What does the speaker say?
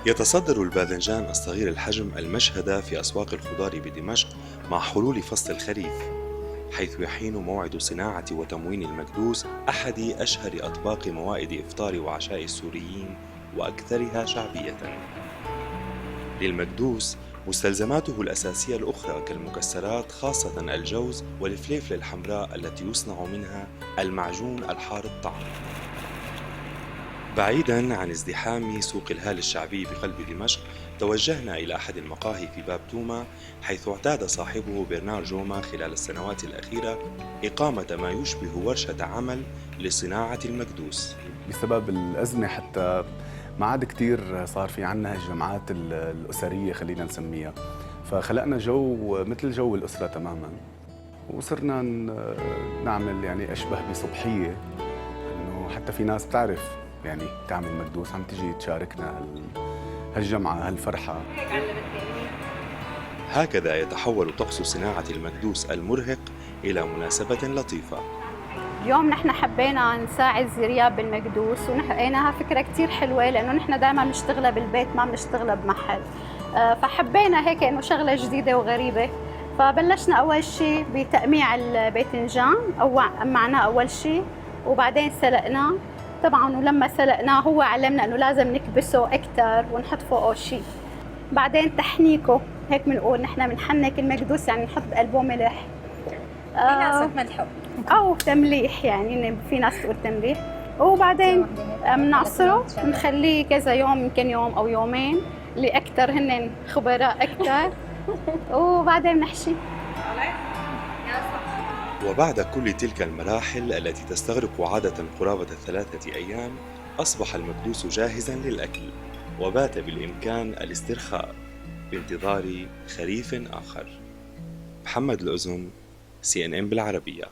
يتصدر الباذنجان الصغير الحجم المشهد في أسواق الخضار بدمشق مع حلول فصل الخريف، حيث يحين موعد صناعة وتموين المكدوس، أحد أشهر أطباق موائد إفطار وعشاء السوريين وأكثرها شعبية. للمكدوس مستلزماته الأساسية الأخرى كالمكسرات، خاصة الجوز والفليفلة الحمراء التي يصنع منها المعجون الحار الطعم. بعيداً عن ازدحام سوق الهال الشعبي بقلب دمشق، توجهنا إلى أحد المقاهي في باب توما، حيث اعتاد صاحبه برنار جوما خلال السنوات الأخيرة إقامة ما يشبه ورشة عمل لصناعة المكدوس. بسبب الأزمة حتى ما عاد كتير صار في عنا الجمعات الأسرية خلينا نسميها، فخلقنا جو مثل جو الأسرة تماماً، وصرنا نعمل يعني أشبه بصبحية، إنه حتى في ناس بتعرف يعني تعمل مكدوس عم تجي تشاركنا هالجمعة هالفرحة. هكذا يتحول طقس صناعة المكدوس المرهق إلى مناسبة لطيفة. اليوم نحن حبينا نساعد زرياب بالمكدوس، ولقيناها فكرة كتير حلوة لأنه نحن دائما بنشتغلها بالبيت، ما بنشتغلها بمحل، فحبينا هيك إنه شغلة جديدة وغريبة. فبلشنا أول شيء بتقميع الباذنجان، أو قمعناه أول شيء وبعدين سلقناه طبعا، ولما سلقناه هو علمنا إنه لازم نكبسه أكتر ونحط فوقه شيء. بعدين تحنيكه، هيك بنقول نحن بنحنك المكدوس، يعني نحط بقلبه ملح، في ناس ملح أو تمليح، يعني في ناس تقول تمليح. وبعدين بنعصره بنخليه كذا يوم، يمكن يوم أو يومين، اللي أكتر هن خبراء أكتر وبعدين بنحشي. وبعد كل تلك المراحل التي تستغرق عادة قرابة 3 أيام، أصبح المكدوس جاهزاً للأكل، وبات بالإمكان الاسترخاء بانتظار خريف آخر. محمد الأزم، CNN بالعربية.